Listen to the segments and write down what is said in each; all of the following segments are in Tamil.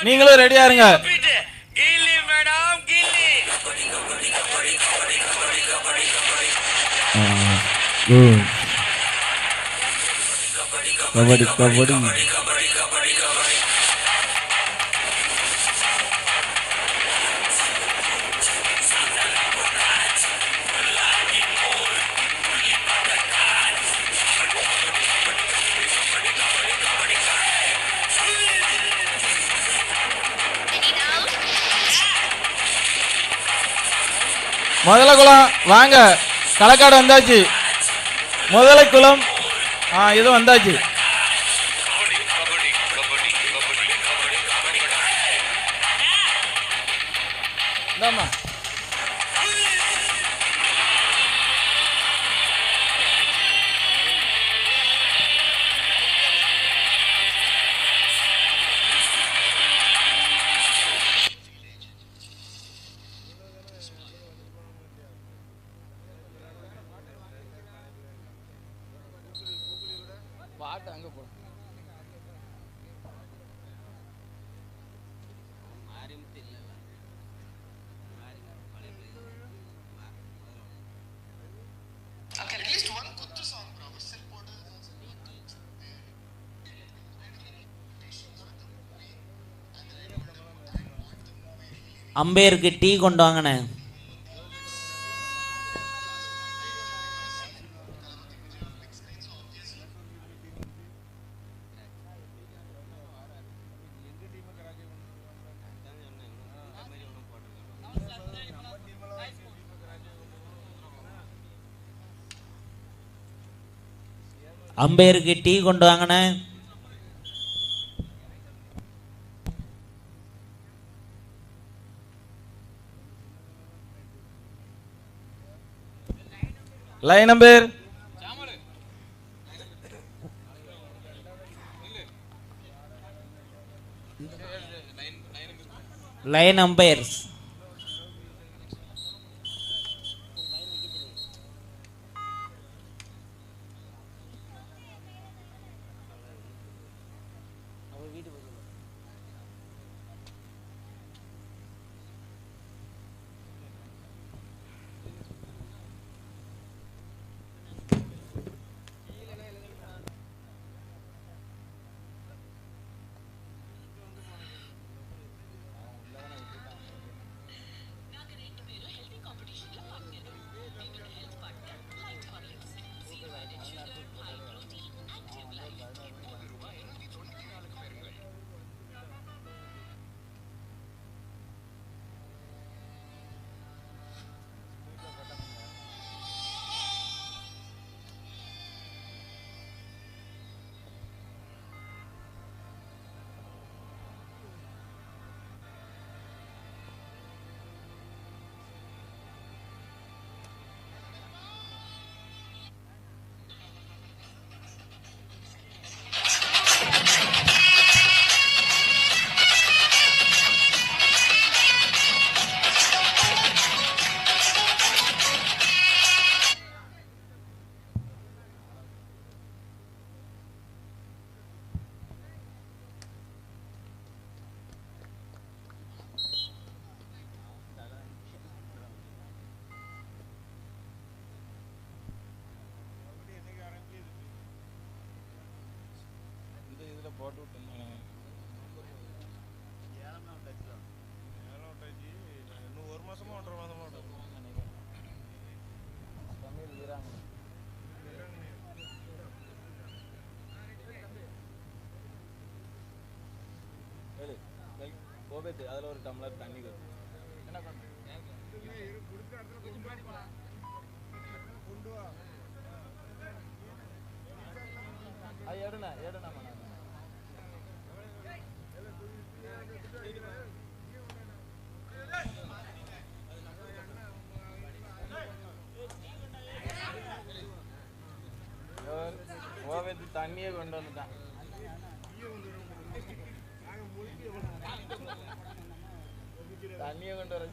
நீங்களும் ரெடியா இருங்க. கபடி கபடி முதல குளம் வாங்க. களக்காடு வந்தாச்சு. முதலை குளம் இது வந்தாச்சு. அம்பேருக்கு டீ கொண்டு வாங்கண்ணே. அம்பேருக்கு டீ கொண்டு வாங்கண்ணே. லைன் நம்பர் லைன் அம்பையர்ஸ் போட்டு விட்டுருந்தாங்க. இன்னும் ஒரு மாசமா 1.5 மாதமா நினைக்கிறேன். தமிழ் வீராங்க கோபத்து அதில் ஒரு டம்ளர் தண்ணி என்ன பண்ணுறேன் அது எடுண்ணா கோபத்து தண்ணியே கொண்டு வந்துட்டான். தண்ணியை கொண்டு வர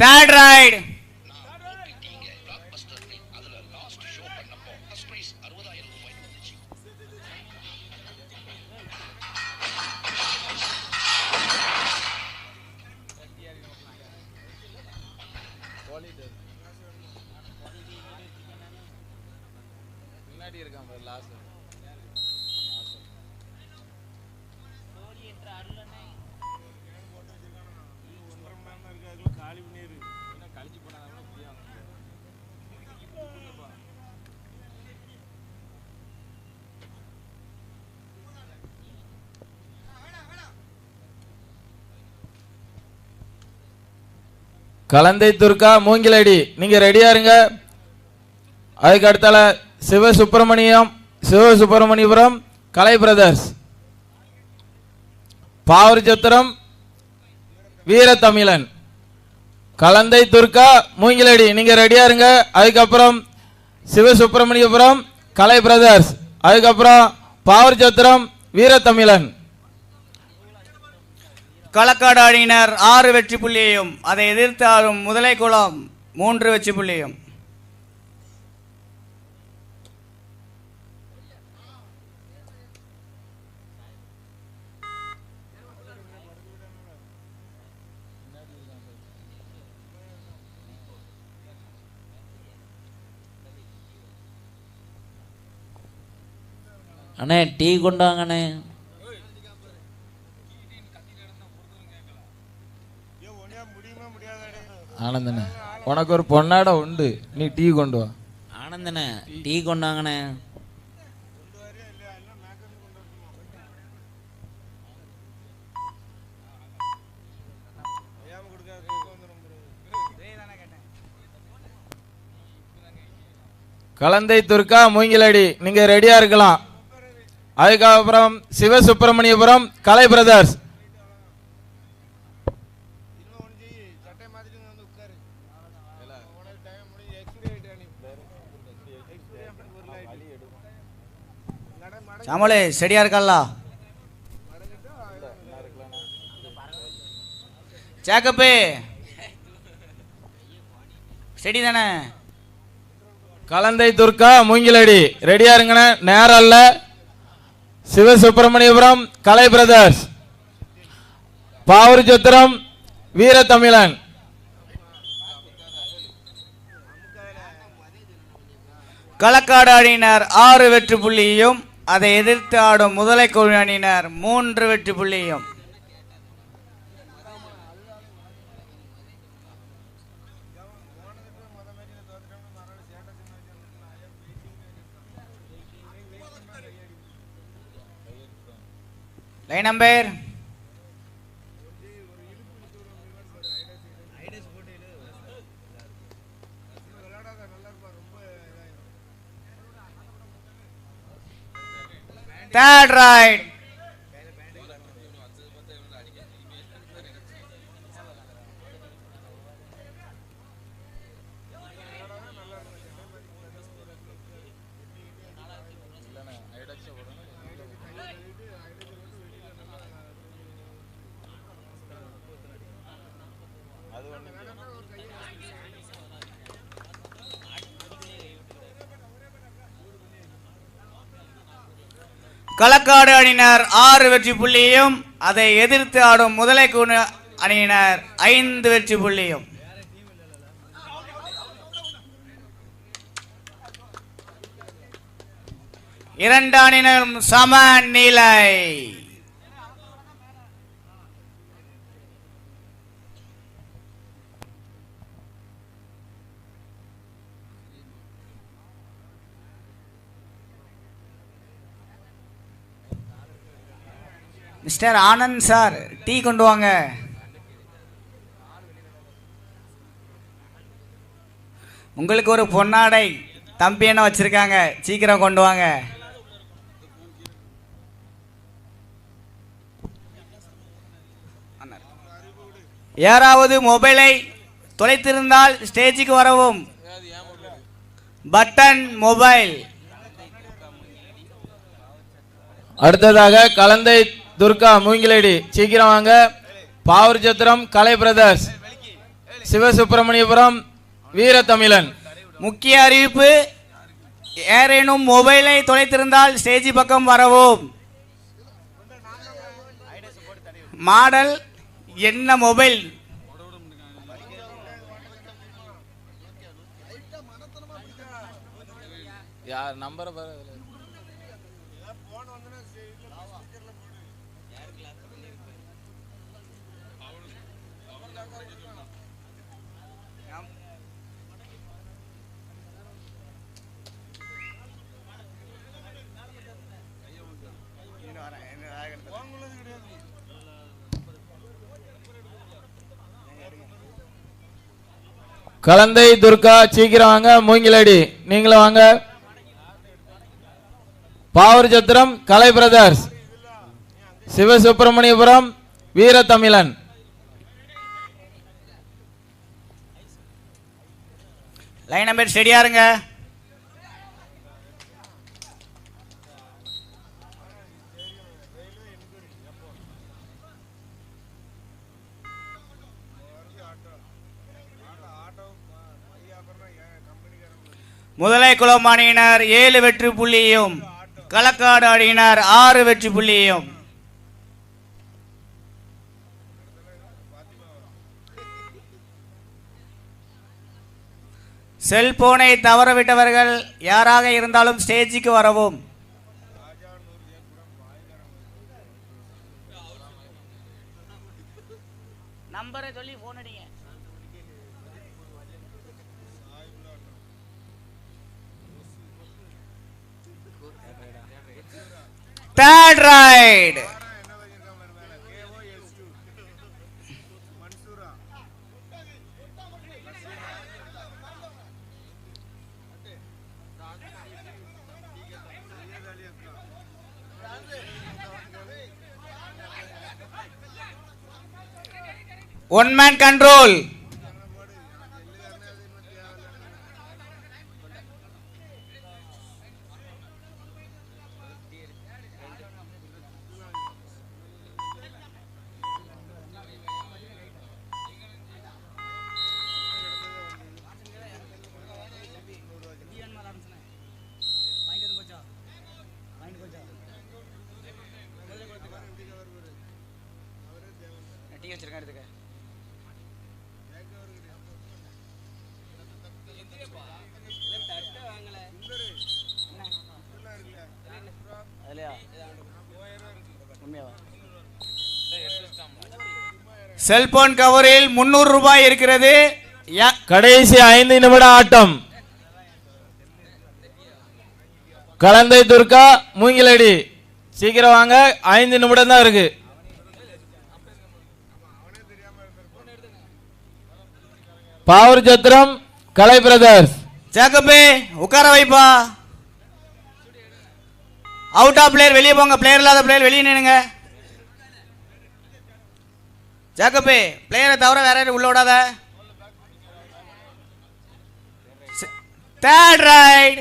தேர்ட் ரைட். முன்னாடி இருக்கான் பாரு லாஸ்ட். கலந்தை துர்கா மூங்கிலடி நீங்க ரெடியா இருங்க. அதுக்கு அடுத்தால சிவசுப்பிரமணியபுரம் கலை பிரதர்ஸ், பாவூர் சத்திரம் வீர தமிழன். கலந்தை துர்கா மூங்கிலடி நீங்க ரெடியா இருங்க. அதுக்கப்புறம் சிவசுப்பிரமணியபுரம் கலை பிரதர்ஸ், அதுக்கப்புறம் பாவூர் சத்திரம் வீர தமிழன். களக்காடு அணியினர் 6 வெற்றி புள்ளியையும் அதை எதிர்த்து ஆடும் முதலை குளம் 3 வெற்றி புள்ளியும். அண்ணே டீ கொண்டு வாங்கண்ணே. ஆனந்தண்ணே உனக்கு ஒரு பொன்னாட உண்டு, நீ டீ கொண்டு வா. ஆனந்தண்ணே டீ கொண்டு வாங்கண்ணே. கலந்தை துர்கா மூங்கிலடி நீங்க ரெடியா இருக்கலாம். அதுக்கப்புறம் சிவசுப்பிரமணியபுரம் கலை பிரதர்ஸ், சாமலே செடியா இருக்கல்ல சேக்கப்பு செடி தானே. கலந்தை துர்கா மூங்கிலடி ரெடியா இருங்கண்ணே, நேரம் அல்ல. சிவசுப்பிரமணியபுரம் கலை பிரதர்ஸ், பாவூர் சத்திரம் வீர தமிழன். களக்காடு அணியினர் 6 வெற்றி புள்ளியையும் அதை எதிர்த்து ஆடும் முதலை குழு அணியினர் 3 வெற்றி புள்ளியும். Line number third right. Kalakkad அணியினர் 6 வெற்றி புள்ளியும் அதை எதிர்த்து ஆடும் முதலை குழு அணியினர் 5 வெற்றி புள்ளியும். இரண்டு அணியினரும் சம நிலை. மிஸ்டர் ஆனந்த் சார் டீ கொண்டு வாங்க. உங்களுக்கு ஒரு பொன்னாடை தம்பி என்ன வச்சிருக்காங்க, சீக்கிரம் கொண்டு வாங்க. யாராவது மொபைலை தொலைத்திருந்தால் ஸ்டேஜுக்கு வரவும். Button mobile. அடுத்ததாக கலந்தை துர்கா மூங்கிலடி சீக்கிரம் வாங்க. பாவூர் சத்திரம் கலை பிரதர்ஸ், சிவசுப்பிரமணியபுரம் வீரத்தமிழன். முக்கிய அறிவிப்பு, யாரேனும் மொபைலை தொலைத்திருந்தால் ஸ்டேஜ் பக்கம் வரவும். மாடல் என்ன மொபைல்? யார் நம்பர் கலந்தை துர்கா சீக்கிரம் வாங்க. மூங்கிலடி நீங்களும் வாங்க. பாவூர் சத்திரம் கலை பிரதர்ஸ், சிவசுப்பிரமணியபுரம் வீரத்தமிழன். லைன் நம்பர் ஸ்டெடியா இருங்க. முதலை குளம் அணியினர் 7 வெற்றி புள்ளியும், களக்காடு அணியினர் 6 வெற்றி புள்ளியும். செல்போனை தவறவிட்டவர்கள் யாராக இருந்தாலும் ஸ்டேஜுக்கு வரவும். நம்பரை சொல்லி போன் அடிங்க. Third ride. One man control. Cellphone கவரில் 300 ரூபாய் இருக்கிறது. கடைசி 5 நிமிட ஆட்டம். கலந்தை துர்கா மூங்கிலடி சீக்கிரம் வாங்க. 5 நிமிடம் தான் இருக்கு. பாவூர் சத்திரம் கலை பிரதர்ஸ். ஜாக்கபே உட்கார வைப்பா. அவுட் ஆஃப் பிளேயர் வெளியே போங்க. பிளேயர் இல்லாத பிளேயர் வெளியே நின்னுங்க. ஜாக்கபே பிளேயரை தவிர வேற யாரும் உள்ள விடாத. Third right.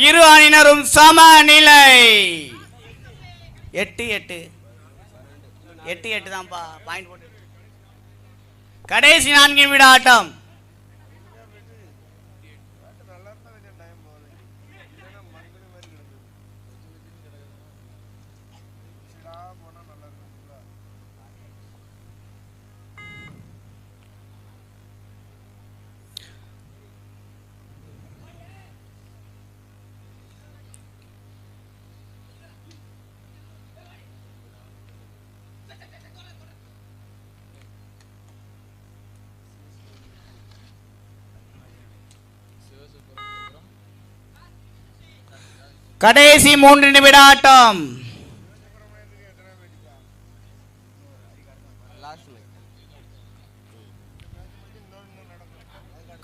இரு அணியினரும் சமநிலை. 8-8 தான்ப்பா பாயிண்ட் போட்டு. கடைசி 4 நிமிட ஆட்டம். கடைசி 3 நிமிட ஆட்டம்.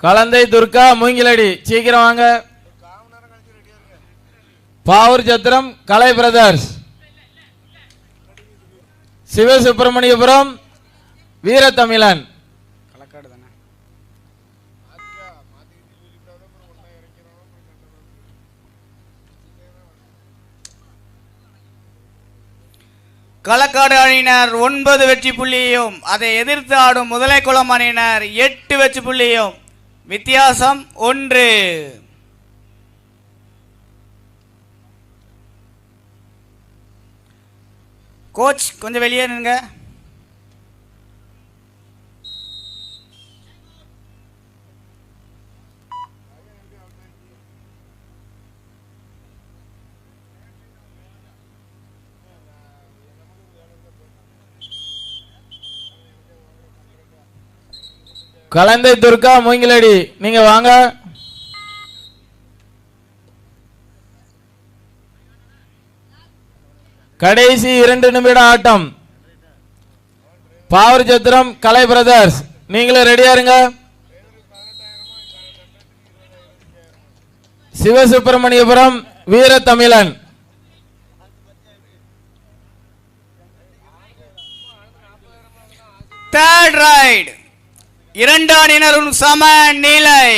கலந்தை துர்கா மூங்கிலடி சீக்கிரம் வாங்க. பாவூர் சத்திரம் கலை பிரதர்ஸ், சிவசுப்பிரமணியபுரம் வீரத்தமிழன். களக்காடு அணியினர் 9 வெற்றி புள்ளியும் அதை எதிர்த்து ஆடும் முதலைக்குளம் அணியினர் 8 வெற்றி புள்ளியும். வித்தியாசம் 1. கோச் கொஞ்சம் வெளியே நின்னுங்க. கலந்தை துர்கா மூங்கிலடி நீங்க வாங்க. கடைசி 2 நிமிட ஆட்டம். பாவூர் சத்திரம் கலை பிரதர்ஸ், நீங்களும் ரெடியா இருங்க. சிவசுப்பிரமணியபுரம் வீரத்தமிழன். Third right. 2 அணியினரும் சம நிலை.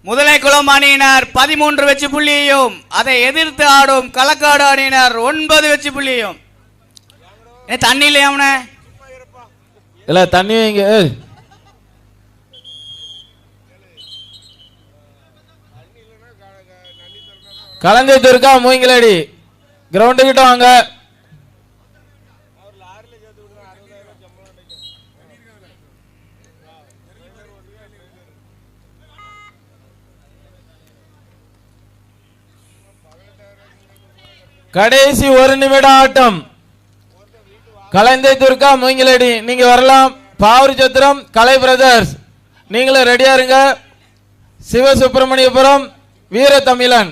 முதலைக்குளம் அணியினர் 13 வெற்றி புள்ளியையும் அதை எதிர்த்து ஆடும் களக்காடு அணியினர் 9 வெற்றி புள்ளியும். தண்ணி இல்லையாமன இல்ல தண்ணி வைங்க. கலந்தை துர்கா மூங்கிலடி கிரவுண்டு கிட்ட வாங்க. கடைசி 1 நிமிட ஆட்டம். கலந்தை துர்கா மூங்கிலடி நீங்க வரலாம். பாவூர் சத்திரம் கலை பிரதர்ஸ், நீங்களும் ரெடியா இருங்க. சிவசுப்பிரமணியபுரம் வீரத்தமிழன்.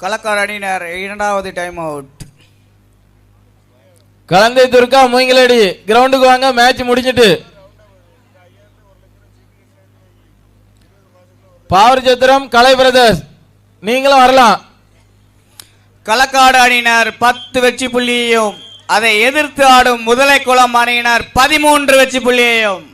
களக்காடு அணியினர் 2வது டைம் அவுட். கலந்தை துர்கா மூங்கிலடி கிரவுண்டுக்கு வாங்க. மேட்ச் முடிஞ்சிட்டு. பாவூர் சத்திரம் கலை பிரதர்ஸ், நீங்களும் வரலாம். களக்காடு அணியினர் 10 வெற்றி புள்ளியையும் அதை எதிர்த்து ஆடும் முதலைக்குளம் அணியினர் 13 வெற்றி புள்ளியையும்.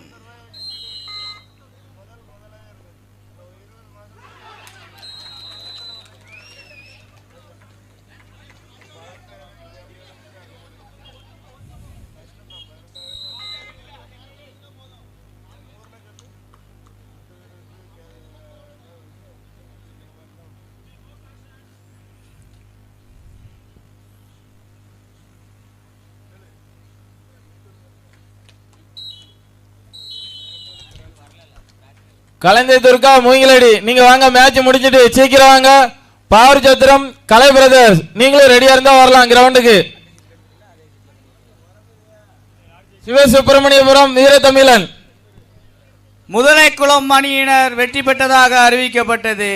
கலந்தை துர்கா மூங்கிலடி நீங்க வாங்க. மேட்ச் முடிஞ்சிட்டு சீக்கிரம் வாங்க. பாவூர் சத்திரம் கலை பிரதர்ஸ், நீங்களும் ரெடியா இருந்தா வரலாம் கிரவுண்டுக்கு. சிவசுப்பிரமணியபுரம் வீரத்தமிழன். முதலைக்குளம் அணியினர் வெற்றி பெற்றதாக அறிவிக்கப்பட்டது.